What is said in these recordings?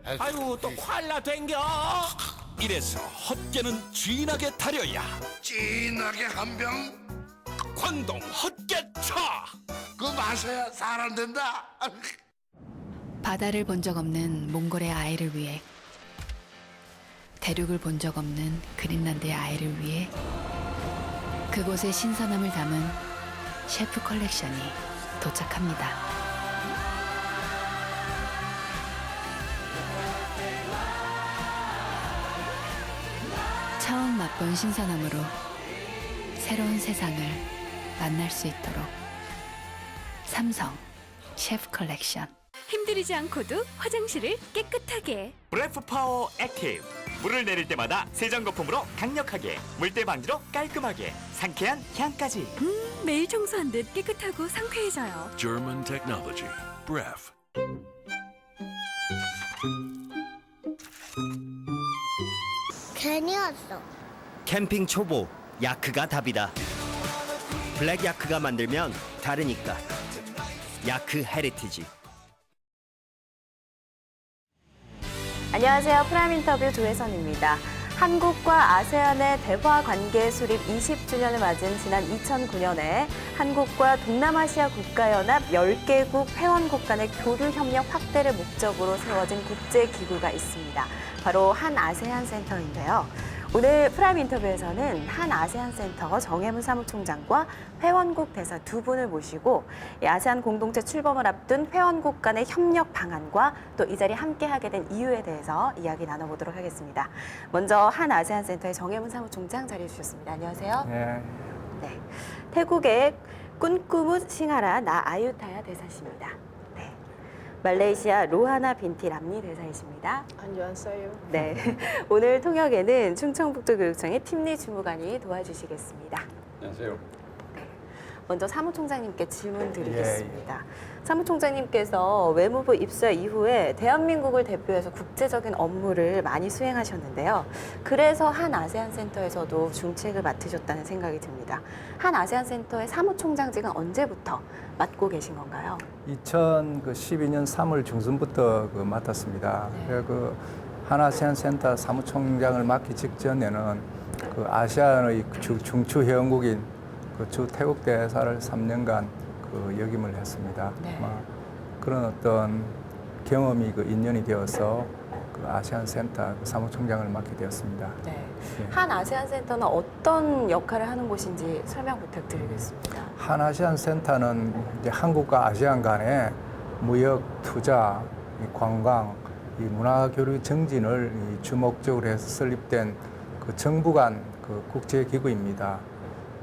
아유 또 콜라 댕겨. 이래서 헛개는 진하게 타려야 진하게 한 병? 광동 헛개차. 그 마셔야 사람 된다. 바다를 본 적 없는 몽골의 아이를 위해, 대륙을 본 적 없는 그린란드의 아이를 위해 그곳의 신선함을 담은 셰프 컬렉션이 도착합니다. 처음 맛본 신선함으로 새로운 세상을 만날 수 있도록 삼성 셰프 컬렉션. 힘들이지 않고도 화장실을 깨끗하게. 브레프 파워 액티브. 물을 내릴 때마다 세정 거품으로 강력하게, 물때 방지로 깔끔하게, 상쾌한 향까지. 매일 청소한 듯 깨끗하고 상쾌해져요. German technology. Bref. 괜히 왔어. 캠핑 초보 야크가 답이다. 블랙 야크가 만들면 다르니까. 야크 헤리티지. 안녕하세요. 프라임 인터뷰 조혜선입니다. 한국과 아세안의 대화 관계 수립 20주년을 맞은 지난 2009년에 한국과 동남아시아 국가연합 10개국 회원국 간의 교류 협력 확대를 목적으로 세워진 국제기구가 있습니다. 바로 한아세안 센터인데요. 오늘 프라임 인터뷰에서는 한아세안 센터 정혜문 사무총장과 회원국 대사 두 분을 모시고 아세안 공동체 출범을 앞둔 회원국 간의 협력 방안과 또 이 자리에 함께하게 된 이유에 대해서 이야기 나눠보도록 하겠습니다. 먼저 한아세안 센터의 정혜문 사무총장 자리해 주셨습니다. 안녕하세요. 네. 네. 태국의 꾼꾸무 싱하라 나 아유타야 대사십니다. 네. 말레이시아 로하나 빈티 람니 대사이십니다. 안녕하세요. 네. 오늘 통역에는 충청북도교육청의 팀리 주무관이 도와주시겠습니다. 안녕하세요. 먼저 사무총장님께 질문 드리겠습니다. 사무총장님께서 외무부 입사 이후에 대한민국을 대표해서 국제적인 업무를 많이 수행하셨는데요. 그래서 한아세안 센터에서도 중책을 맡으셨다는 생각이 듭니다. 한아세안 센터의 사무총장직은 언제부터 맡고 계신 건가요? 2012년 3월 중순부터 맡았습니다. 네. 그 한아세안 센터 사무총장을 맡기 직전에는 그 아시안의 중추 회원국인 주 태국 대사를 3년간 역임을 했습니다. 네. 그런 어떤 경험이 인연이 되어서 아세안 센터 사무총장을 맡게 되었습니다. 네. 예. 한아세안 센터는 어떤 역할을 하는 곳인지 설명 부탁드리겠습니다. 한아세안 센터는 이제 한국과 아세안 간의 무역, 투자, 관광, 문화 교류 증진을 주목적으로 해서 설립된 정부 간 국제기구입니다.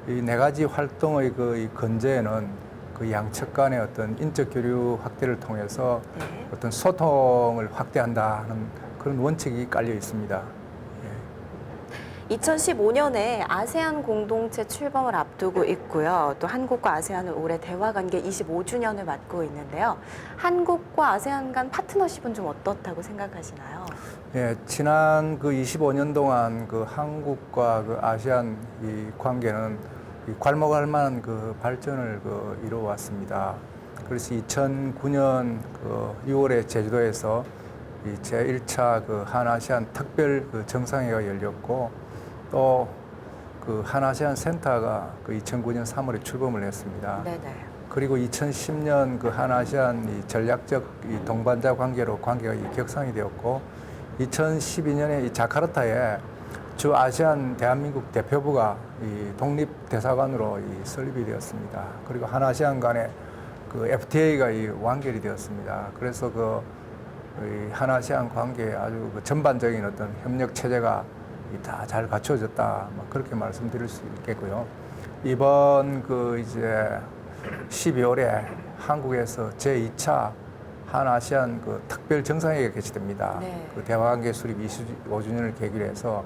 이 네 가지 활동의 이 건재에는 양측 간의 어떤 인적 교류 확대를 통해서 네. 어떤 소통을 확대한다는 그런 원칙이 깔려 있습니다. 2015년에 아세안 공동체 출범을 앞두고 있고요. 또 한국과 아세안은 올해 대화관계 25주년을 맞고 있는데요. 한국과 아세안 간 파트너십은 좀 어떻다고 생각하시나요? 예, 지난 25년 동안 한국과 아세안 이 관계는 괄목할 만한 발전을 이루어왔습니다. 그래서 2009년 6월에 제주도에서 제1차 한아세안 특별 정상회가 열렸고 또 한아세안 센터가 2009년 3월에 출범을 했습니다. 네네. 그리고 2010년 한아세안 전략적 동반자 관계로 관계가 격상이 되었고 2012년에 자카르타에 주 아세안 대한민국 대표부가 독립대사관으로 설립이 되었습니다. 그리고 한아세안 간의 FTA가 완결이 되었습니다. 그래서 한아세안 관계에 아주 전반적인 어떤 협력 체제가 다 잘 갖춰졌다. 그렇게 말씀드릴 수 있겠고요. 이번 이제 12월에 한국에서 제2차 한아세안 특별 정상회의가 개최됩니다. 네. 대화관계 수립 25주년을 계기로 해서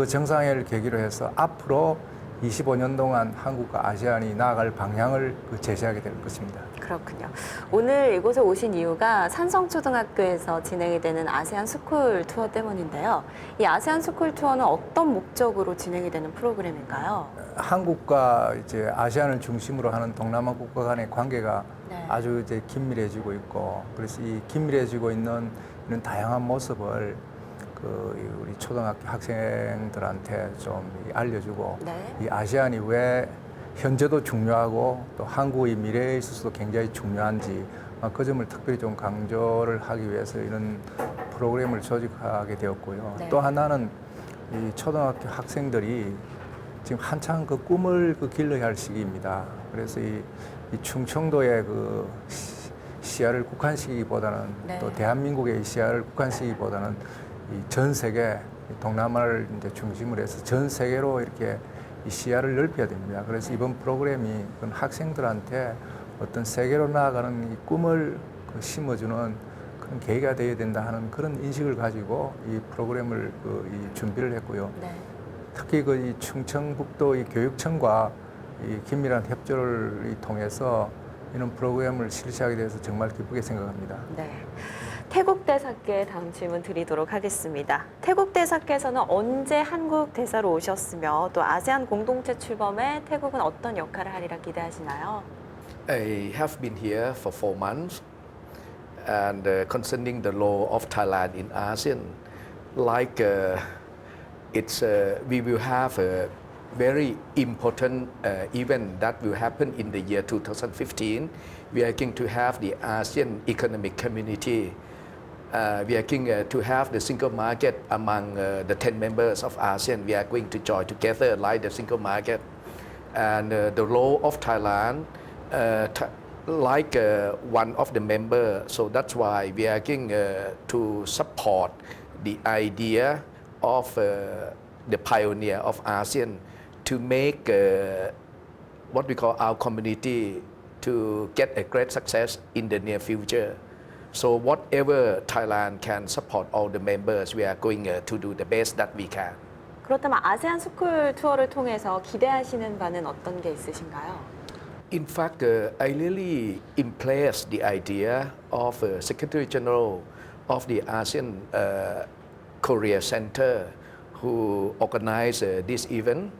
정상회의를 계기로 해서 앞으로 25년 동안 한국과 아세안이 나아갈 방향을 제시하게 될 것입니다. 그렇군요. 오늘 이곳에 오신 이유가 산성초등학교에서 진행이 되는 아세안 스쿨 투어 때문인데요. 이 아세안 스쿨 투어는 어떤 목적으로 진행이 되는 프로그램인가요? 한국과 이제 아세안을 중심으로 하는 동남아 국가 간의 관계가 네. 아주 이제 긴밀해지고 있고, 그래서 이 긴밀해지고 있는 이런 다양한 모습을 우리 초등학교 학생들한테 좀 알려주고, 네. 이 아세안이 왜 현재도 중요하고 또 한국의 미래에 있어서도 굉장히 중요한지 그 점을 특별히 좀 강조를 하기 위해서 이런 프로그램을 조직하게 되었고요. 네. 또 하나는 이 초등학교 학생들이 지금 한창 그 꿈을 길러야 할 시기입니다. 그래서 이 충청도의 시야를 국한시키기보다는 네. 또 대한민국의 시야를 국한시키기보다는 이 전 세계 동남아를 이제 중심으로 해서 전 세계로 이렇게 이 시야를 넓혀야 됩니다. 그래서 이번 프로그램이 그런 학생들한테 어떤 세계로 나아가는 이 꿈을 심어주는 그런 계기가 되어야 된다 하는 그런 인식을 가지고 이 프로그램을 이 준비를 했고요. 네. 특히 이 충청북도 이 교육청과 이 긴밀한 협조를 통해서 이런 프로그램을 실시하게 돼서 정말 기쁘게 생각합니다. 네. 태국 대사께 다음 질문 드리도록 하겠습니다. 태국 대사께서는 언제 한국 대사로 오셨으며 또 아세안 공동체 출범에 태국은 어떤 역할을 하리라 기대하시나요? I have been here for 4 months, and concerning the role of Thailand in ASEAN, like we will have a very important event that will happen in the year 2015. We are going to have the ASEAN Economic Community. We are going to have the single market among the 10 members of ASEAN. We are going to join together like the single market. And the role of Thailand, like one of the members, so that's why we are going to support the idea of the pioneer of ASEAN to make what we call our community to get a great success in the near future. So whatever Thailand can support all the members, we are going to do the best that we can. 그렇다면 아세안 스쿨 투어를 통해서 기대하시는 바는 어떤 게 있으신가요? In fact, I really impressed the idea of Secretary General of the ASEAN Korea Center who organized this event.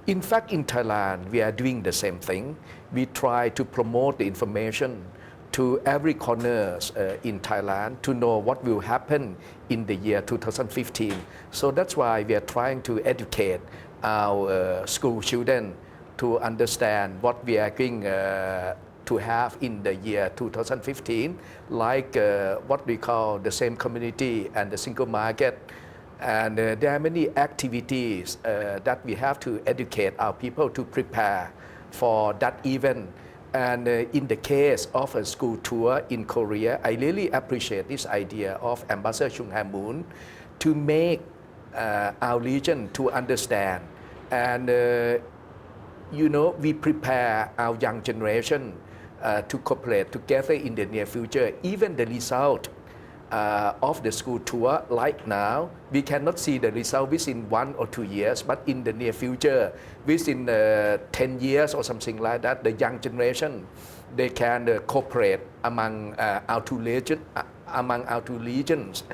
In fact, in Thailand, we are doing the same thing. We try to promote the information to every corner in Thailand to know what will happen in the year 2015. So that's why we are trying to educate our school children to understand what we are going to have in the year 2015, like what we call the same community and the single market. And there are many activities that we have to educate our people to prepare for that event. And in the case of a school tour in Korea, I really appreciate this idea of Ambassador Chung Ha-moon to make our region to understand. And, we prepare our young generation to cooperate together in the near future. Even the result of the school tour, like now, we cannot see the result within 1 or 2 years, but in the near future, within 10 years or something like that, the young generation, they can cooperate among our two regions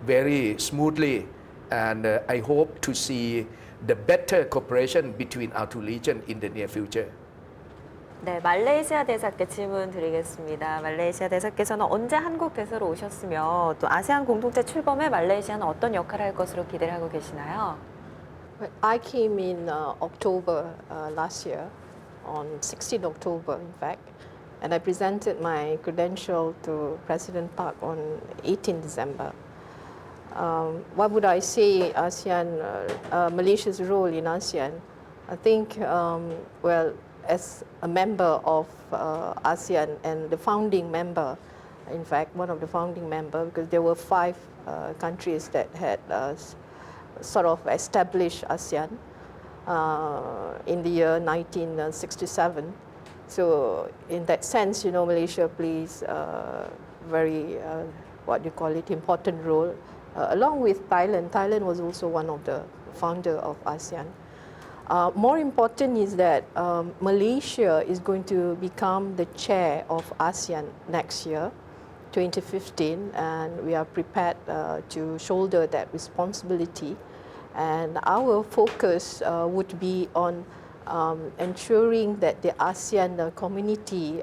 very smoothly. And I hope to see the better cooperation between our two regions in the near future. 네, 말레이시아 대사께 질문 드리겠습니다. 말레이시아 대사께서는 언제 한국 대사로 오셨으며 또 아세안 공동체 출범에 말레이시아는 어떤 역할을 할 것으로 기대를 하고 계시나요? Well, I came in October last year, on 16 October in fact, and I presented my credential to President Park on 18 December. What would I say ASEAN, Malaysia's role in ASEAN? I think, as a member of ASEAN and the founding member, in fact, one of the founding members, because there were 5 countries that had sort of established ASEAN in the year 1967. So in that sense, Malaysia plays a very, important role, along with Thailand. Thailand was also one of the founder of ASEAN. More important is that Malaysia is going to become the chair of ASEAN next year, 2015, and we are prepared to shoulder that responsibility. And our focus would be on ensuring that the ASEAN community,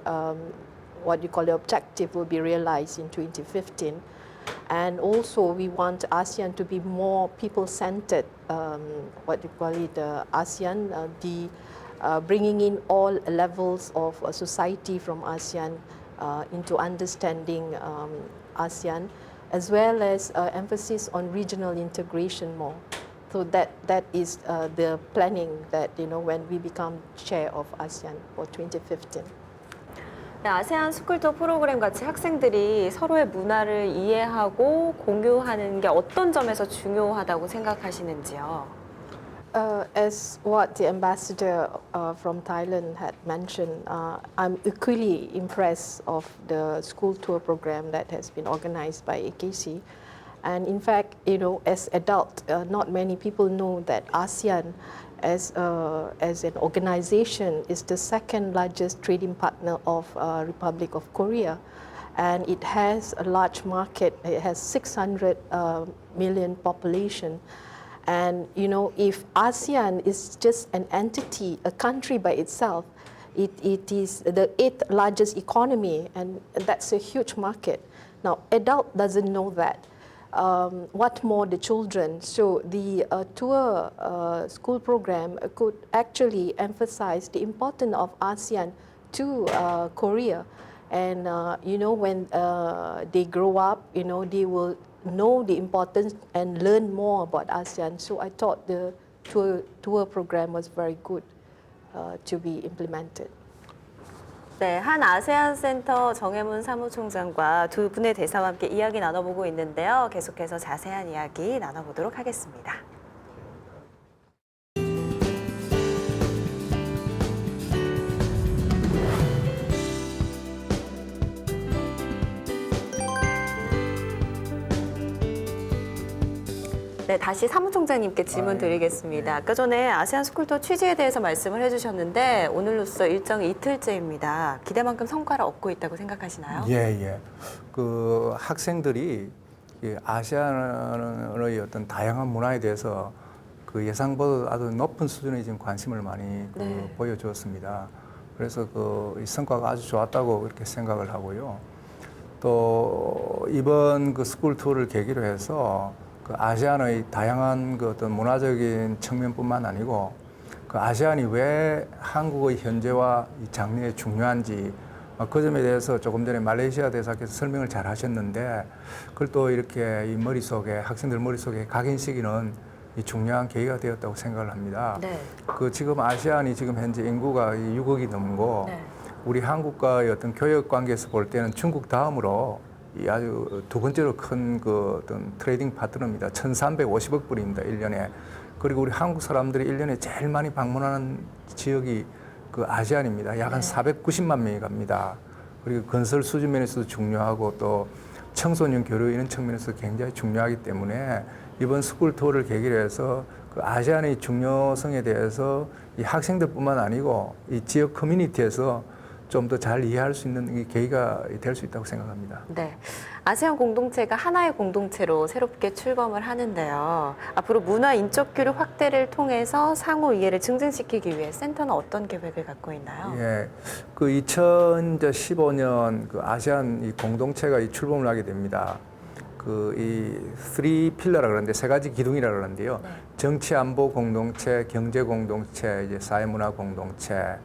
what you call the objective, will be realized in 2015. And also we want ASEAN to be more people-centered, what you call it, ASEAN, bringing in all levels of society from ASEAN into understanding ASEAN, as well as emphasis on regional integration more. So that is the planning that, when we become chair of ASEAN for 2015. 네, 아세안 스쿨투어 프로그램 같이 학생들이 서로의 문화를 이해하고 공유하는 게 어떤 점에서 중요하다고 생각하시는지요? As what the ambassador from Thailand had mentioned, I'm equally impressed of the school tour program that has been organized by AKC. And in fact, as adult, not many people know that ASEAN as an organization is the second largest trading partner of Republic of Korea, and it has a large market. It has 600 million population, and if ASEAN is just an entity, a country by itself, it is the 8th largest economy, and that's a huge market. Now, adult doesn't know that. What more the children? So the tour school program could actually emphasize the importance of ASEAN to Korea. And when they grow up, they will know the importance and learn more about ASEAN. So I thought the tour program was very good to be implemented. 네, 한 아세안 센터 정혜문 사무총장과 두 분의 대사와 함께 이야기 나눠보고 있는데요. 계속해서 자세한 이야기 나눠보도록 하겠습니다. 네, 다시 사무총장님께 질문 드리겠습니다. 아까 전에 아세안 스쿨투어 취지에 대해서 말씀을 해주셨는데 오늘로써 일정이 이틀째입니다. 기대만큼 성과를 얻고 있다고 생각하시나요? 예. 그 학생들이 아시안의 어떤 다양한 문화에 대해서 그 예상보다 아주 높은 수준의 지금 관심을 많이 보여주었습니다. 그래서 이 성과가 아주 좋았다고 이렇게 생각을 하고요. 또 이번 그 스쿨 투어를 계기로 해서 그 아시안의 다양한 그 어떤 문화적인 측면뿐만 아니고 그 아시안이 왜 한국의 현재와 이 장래에 중요한지 그 점에 대해서 조금 전에 말레이시아 대사께서 설명을 잘 하셨는데 그걸 또 이렇게 이 머릿속에 학생들 머릿속에 각인시키는 이 중요한 계기가 되었다고 생각을 합니다. 네. 그 지금 아시안이 지금 현재 인구가 6억이 넘고 우리 한국과의 어떤 교역 관계에서 볼 때는 중국 다음으로 이 아주 두 번째로 큰 그 어떤 트레이딩 파트너입니다. 1,350억 불입니다, 1년에. 그리고 우리 한국 사람들이 1년에 제일 많이 방문하는 지역이 그 아시안입니다. 약 한 490만 명이 갑니다. 그리고 건설 수준 면에서도 중요하고 또 청소년 교류 이런 측면에서 굉장히 중요하기 때문에 이번 스쿨 투어를 계기로 해서 그 아시안의 중요성에 대해서 이 학생들뿐만 아니고 이 지역 커뮤니티에서 좀 더 잘 이해할 수 있는 계기가 될 수 있다고 생각합니다. 네, 아세안 공동체가 하나의 공동체로 새롭게 출범을 하는데요. 앞으로 문화 인적 교류 확대를 통해서 상호 이해를 증진시키기 위해 센터는 어떤 계획을 갖고 있나요? 예, 그 2015년 그 아시안 이 공동체가 출범을 하게 됩니다. 그 이 3필러라 그러는데 세 가지 기둥이라 그러는데요. 정치 안보 공동체, 경제 공동체, 이제 사회 문화 공동체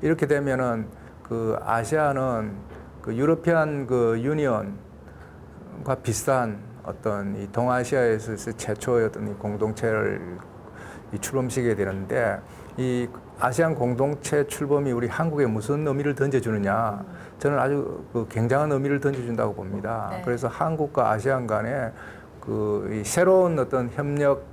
이렇게 되면은 그 아시안은 그 유러피안 그 유니언과 비슷한 어떤 이 동아시아에서 최초의 어떤 이 공동체를 출범시키게 되는데 이 아시안 공동체 출범이 우리 한국에 무슨 의미를 던져주느냐 저는 아주 그 굉장한 의미를 던져준다고 봅니다. 그래서 한국과 아시안 간에 그 이 새로운 어떤 협력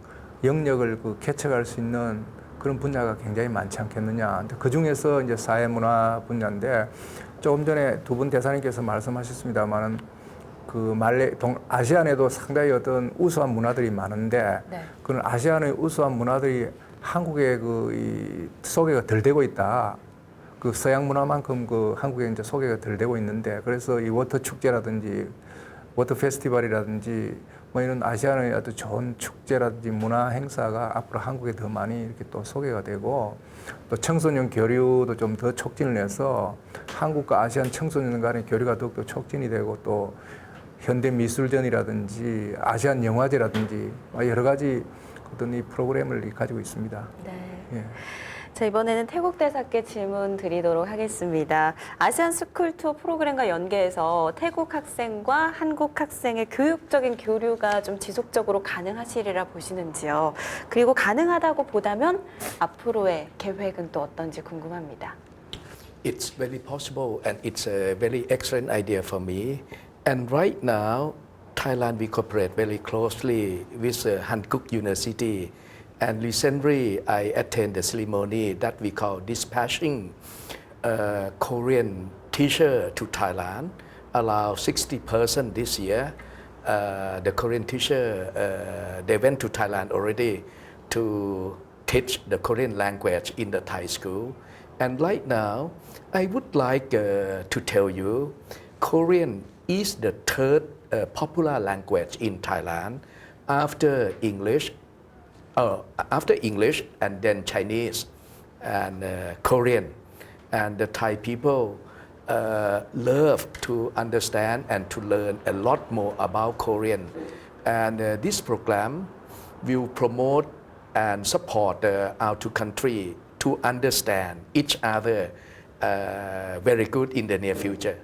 영역을 그 개척할 수 있는 그런 분야가 굉장히 많지 않겠느냐. 그 중에서 이제 사회문화 분야인데 조금 전에 두 분 대사님께서 말씀하셨습니다만은 그 아시안에도 상당히 어떤 우수한 문화들이 많은데 그런 아시안의 우수한 문화들이 한국의 소개가 덜 되고 있다. 그 서양 문화만큼 한국에 이제 소개가 덜 되고 있는데, 그래서 이 워터 축제라든지 워터 페스티벌이라든지 뭐 이런 아시아의 아주 좋은 축제라든지 문화 행사가 앞으로 한국에 더 많이 이렇게 또 소개가 되고, 또 청소년 교류도 좀 더 촉진을 해서 한국과 아시안 청소년 간의 교류가 더욱더 촉진이 되고, 또 현대 미술전이라든지 아시안 영화제라든지 여러 가지 어떤 이 프로그램을 가지고 있습니다. 네. 예. 자, 이번에는 태국 대사께 질문 드리도록 하겠습니다. 아시안 스쿨 투어 프로그램과 연계해서 태국 학생과 한국 학생의 교육적인 교류가 좀 지속적으로 가능하시리라 보시는지요? 그리고 가능하다고 보다면 앞으로의 계획은 또 어떤지 궁금합니다. It's very possible and it's a very excellent idea for me. And right now, Thailand we cooperate very closely with Hankuk University. And recently, I attended the ceremony that we call dispatching Korean teacher to Thailand. Around 60% this year, the Korean teacher, they went to Thailand already to teach the Korean language in the Thai school. And right now, I would like to tell you, Korean is the third popular language in Thailand after English and then Chinese and Korean. And the Thai people love to understand and to learn a lot more about Korean. And this program will promote and support our two countries to understand each other very good in the near future.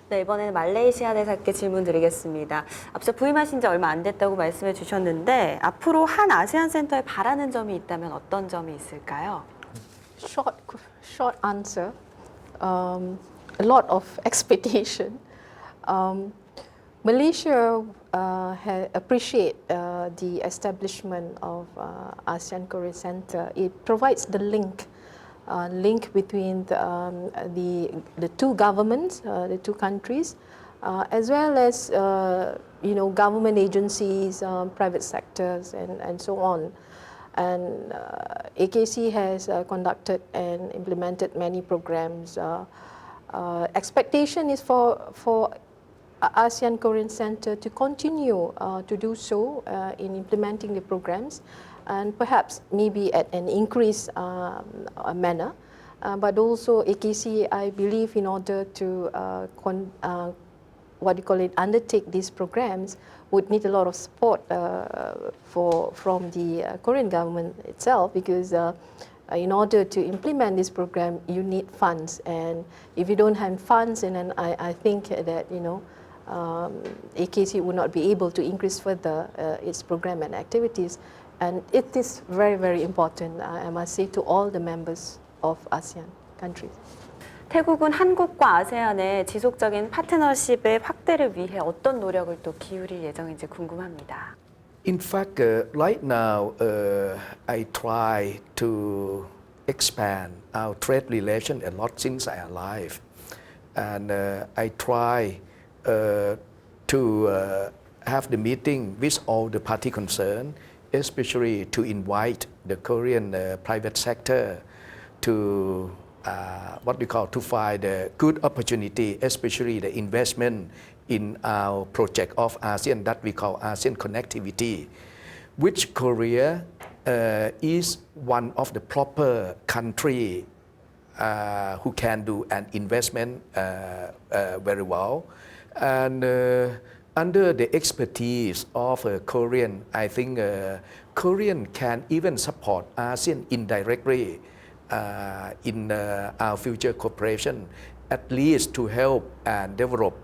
네, 이번에는 말레이시아 대사께 질문 드리겠습니다. 앞서 부임하신 지 얼마 안 됐다고 말씀해 주셨는데 앞으로 한 아세안 센터에 바라는 점이 있다면 어떤 점이 있을까요? Short answer. A lot of expectation. Malaysia appreciate the establishment of ASEAN Korea Center. It provides the link between the two governments, the two countries, as well as government agencies, private sectors, and so on. And AKC has conducted and implemented many programs. Expectation is for ASEAN Korean Center to continue to do so in implementing the programs, and perhaps maybe at an increased manner. But also AKC, I believe, in order to undertake these programs, would need a lot of support from the Korean government itself, because in order to implement this program, you need funds, and if you don't have funds, and then I think that AKC would not be able to increase further its program and activities, and it is very, very important, I must say, to all the members of ASEAN countries. 태국은 한국과 아세안의 지속적인 파트너십의 확대를 위해 어떤 노력을 또 기울일 예정인지 궁금합니다. In fact, right now, I try to expand our trade relation a lot since I arrived, and I try to have the meeting with all the party concerned, especially to invite the Korean private sector to to find a good opportunity, especially the investment in our project of ASEAN that we call ASEAN Connectivity, which Korea is one of the proper country who can do an investment very well. And under the expertise of Korean, I think Korean can even support ASEAN indirectly in our future cooperation, at least to help and develop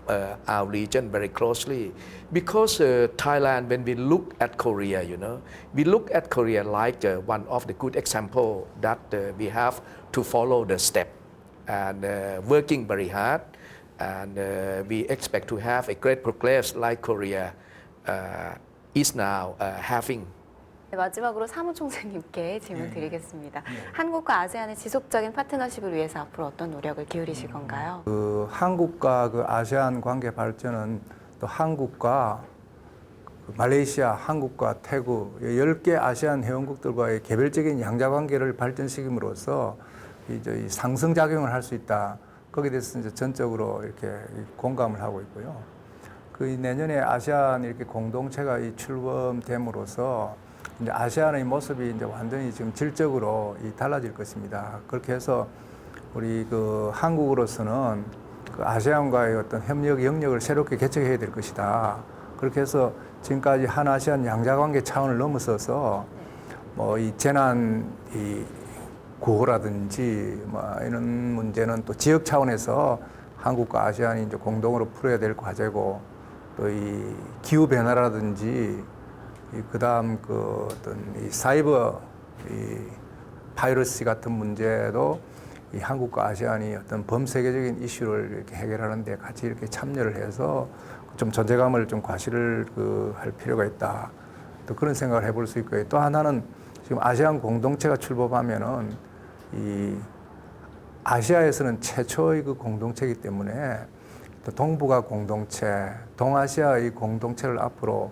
our region very closely. Because Thailand, when we look at Korea, we look at Korea like one of the good example that we have to follow the step, and working very hard, and we expect to have a great progress like Korea is now having. 마지막으로 사무총장님께 질문 드리겠습니다. 한국과 아세안의 지속적인 파트너십을 위해서 앞으로 어떤 노력을 기울이실 건가요? 한국과 아세안 관계 발전은 또 한국과 말레이시아, 한국과 태국 10개 아시안 회원국들과의 개별적인 양자 관계를 발전시킴으로써 이제 이 상승작용을 할 수 있다. 거기에 대해서 이제 전적으로 이렇게 공감을 하고 있고요. 그 내년에 아시안 이렇게 공동체가 이 출범됨으로써 이제 아시안의 모습이 이제 완전히 지금 질적으로 달라질 것입니다. 그렇게 해서 우리 그 한국으로서는 그 아시안과의 어떤 협력 영역을 새롭게 개척해야 될 것이다. 그렇게 해서 지금까지 한아시안 양자관계 차원을 넘어서서 뭐 이 재난 구호라든지 뭐 이런 문제는 또 지역 차원에서 한국과 아시안이 이제 공동으로 풀어야 될 과제고, 또 이 기후 변화라든지 그다음 그 어떤 이 사이버 파이러시 같은 문제도 이 한국과 아시안이 어떤 범세계적인 이슈를 이렇게 해결하는 데 같이 이렇게 참여를 해서 좀 존재감을 좀 과시를 할 필요가 있다. 또 그런 생각을 해볼 수 있고요. 또 하나는 지금 아시안 공동체가 출범하면은 이 아시아에서는 최초의 그 공동체이기 때문에 또 동북아 공동체, 동아시아의 공동체를 앞으로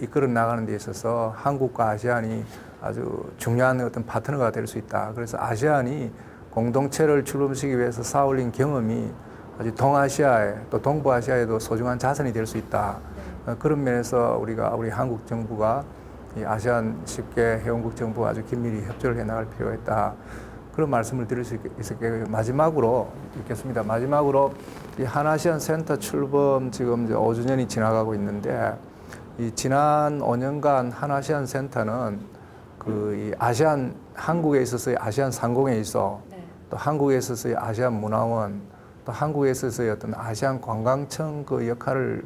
이끌어 나가는 데 있어서 한국과 아시안이 아주 중요한 어떤 파트너가 될 수 있다. 그래서 아시안이 공동체를 출범시키기 위해서 쌓아올린 경험이 아주 동아시아에 또 동부아시아에도 소중한 자산이 될 수 있다. 그런 면에서 우리 한국 정부가 이 아시안 10개 회원국 정부와 아주 긴밀히 협조를 해나갈 필요가 있다. 그런 말씀을 드릴 수 있겠고요. 마지막으로 있겠습니다. 마지막으로 이 한아시안 센터 출범 지금 이제 5주년이 지나가고 있는데, 이 지난 5년간 한아시안 센터는 이 아시안 한국에 있어서의 아시안 상공에 있어, 또 한국에 있어서의 아시안 문화원, 또 한국에 있어서의 어떤 아시안 관광청 그 역할을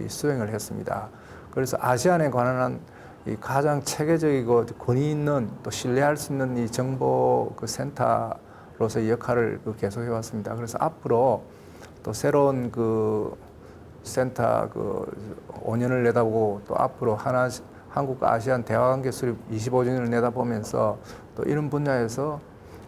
수행을 했습니다. 그래서 아시안에 관한 이 가장 체계적이고 권위 있는 또 신뢰할 수 있는 이 정보 그 센터로서의 역할을 계속해 왔습니다. 그래서 앞으로 또 새로운 그 센터 5년을 내다보고 또 앞으로 한국과 아시안 대화관계 수립 25주년을 내다보면서 또 이런 분야에서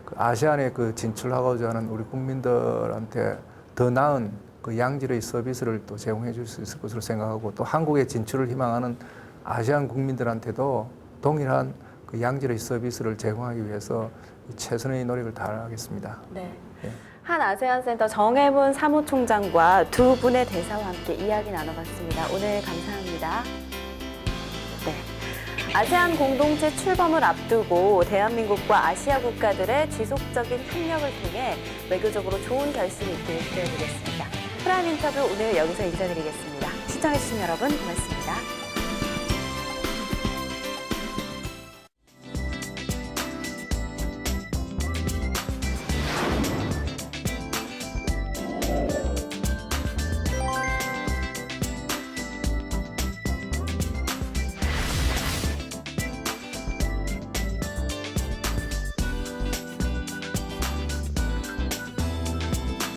그 아시안에 진출하고자 하는 우리 국민들한테 더 나은 그 양질의 서비스를 또 제공해 줄 수 있을 것으로 생각하고, 또 한국에 진출을 희망하는 아시안 국민들한테도 동일한 그 양질의 서비스를 제공하기 위해서 최선의 노력을 다하겠습니다. 네. 한 아세안 센터 정혜문 사무총장과 두 분의 대사와 함께 이야기 나눠봤습니다. 오늘 감사합니다. 네. 아세안 공동체 출범을 앞두고 대한민국과 아시아 국가들의 지속적인 협력을 통해 외교적으로 좋은 결실이 있길 기대해보겠습니다. 프라임 인터뷰 오늘 여기서 인사드리겠습니다. 시청해주신 여러분 고맙습니다.